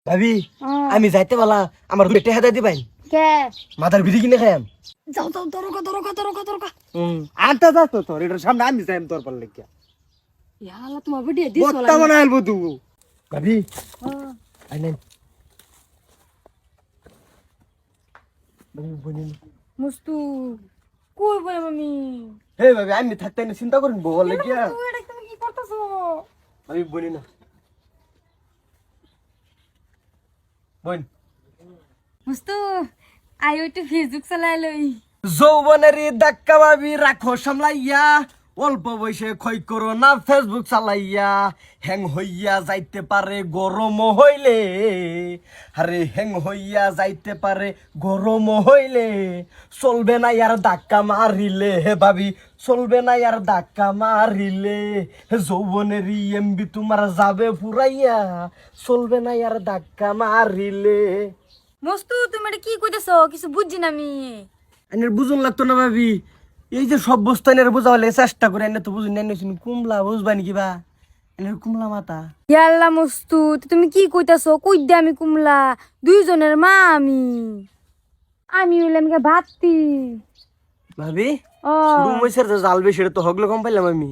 ভাবি আমি যাইতে বলা আমার পেটে হাতে দিবাই কে মাথার বিড়ি কিনে খাইম যাও যাও দরকা আনতে যাস তো তোর এটার সামনে আমি যাইম তোর পার লেগে ইয়ালা তোমার ভিডিও দিছ বত্তা মনে আলবো তু ভাবি আইনেন মুস্তু কই বলে মামি হে ভাবি আমি থাকতে না চিন্তা করেন বল লেগে তুই এটা তুমি কি করতেছো আমি বলি না বোন মুস্তু আই ওই তো ফেসবুক চালাই লই যৌবনের ধাক্কা ভাবি রাখো সামলাইয়া অল্প বয়সে ক্ষয় করো না ফেসবুক চালাইয়া হ্যাং হইয়া যাইতে পারে গরম হইলে আরে হ্যাং হইয়া যাইতে পারে গরম হইলে চলবে না ইয়ার ধাক্কা মারিলে হে ভাবি চলবে না ইয়ার ধাক্কা মারিলে যৌবনের এমবি তোমার যাবে ফুরাইয়া চলবে না ইয়ার ধাক্কা মারিলে মুস্তু তুমি এটা কি কইতেছো কিছু বুঝছি না আমি এনের বুঝুন লাগতো না ভাবি এই যে সব বস্তু এনের বুঝাবলে চেষ্টা করে এনে তো বুঝুন না কুমলা বুঝবা নাকি বা এনের কুমলা মাথা ইয়াল্লা মুস্তু তুমি কি কইতাছো কই দে আমি কুমলা দুইজনের মা আমি হইলাম কে ভাতটি ভাবি ও রুমের যে জাল বেশি তো হগলে কম পাইলাম আমি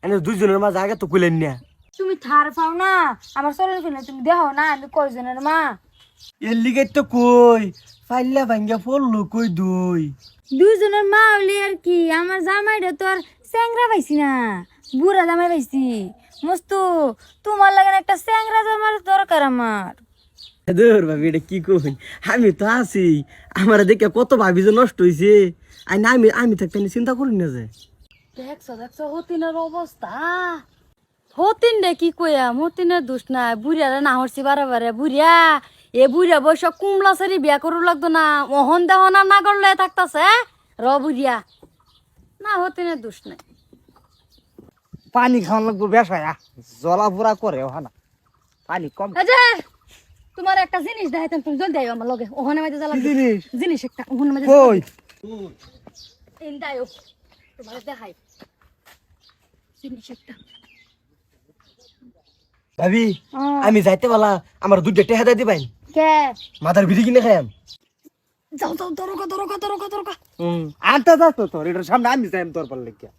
এনে দুইজনের মাঝে আগে তো কুলেন না তুমি থার পাও না আমার শরীর ফেলে তুমি দেখো না আমি কয়জনের মা এর লিগে তো কই পাইলা ভাঙ্গা পড়লো কই দুইজনের মা হইলে আর কি আমার জামাইটা তো আর স্যাংরা পাইছি না বুড়া জামাই পাইছি মস্তু তোমার লাগে একটা স্যাংরা জামার দরকার আমার দূর ভাবি এটা কি কই আমি তো আছি আমার দেখে কত ভাবি যে নষ্ট হইছে আর না আমি থাকতে আমি চিন্তা করি না যে দেখছো হতিনের অবস্থা হতিন রে কি কইয়া হতিনের দোষ নাই বুড়িয়ারা না হরছি বারে বুড়িয়া এ বুড়িয়া বয়স কুমলা সারি বিয়া করু লাগতো না মোহন দেহ না করলে থাকতাছে র বুড়িয়া না হতিনের দোষ নাই পানি খাওয়ান লাগবো বেসায়া জলা পুরা করে ওখানা পানি কম আচ্ছা তোমার একটা জিনিস দেখাইতাম তুমি জলদি আইও আমার লগে ওখানে মাঝে জ্বালা জিনিস জিনিস একটা ওখানে মাঝে কই ইন্দায়ও তোমার দেখাই জিনিস একটা ভাবি আমি যাইতে বলা আমার দুধ টেহা দিয়ে দিবাই কে মাথার বিড়ি কিনে খাইম যাও দরকা আনতে যাস তো তোর এটার সামনে আমি যাইম তোর পার লেগে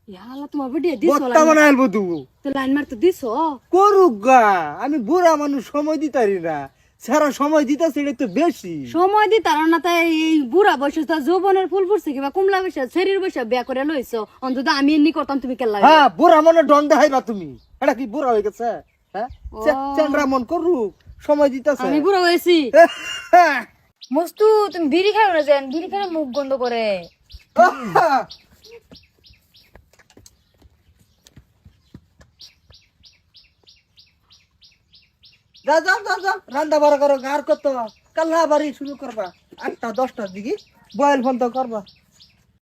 ইয়ালা তোমার ভিডিও দিছো বত্তা মনে আলবো তু তো লাইন মারতে দিছো করুক গা আমি বুড়া মানুষ সময় দিতারি না সারা সময় দিতাছি এটা তো বেশি সময় দি তার না তাই এই বুড়া বয়সে তার যৌবনের ফুল ফুটছে কিবা কুমলা বয়সে শরীর বয়সে বিয়া করে লইছো অন্তত আমি এমনি করতাম তুমি কেলা হ্যাঁ বুড়া মনে ডন দেখাইবা তুমি এটা কি বুড়া হয়ে গেছে হ্যাঁ চেন্দ্রা মন করুক সময় দিতাছে আমি বুড়া হয়েছি মস্তু তুমি বিড়ি খাও না যেন বিড়ি খেলে মুখ গন্ধ করে যা রান্না বাড়া করো আর কত কাল্লা বাড়ি শুরু করবা 8টা 10টার দিকে বয়েল বন্ধ করবা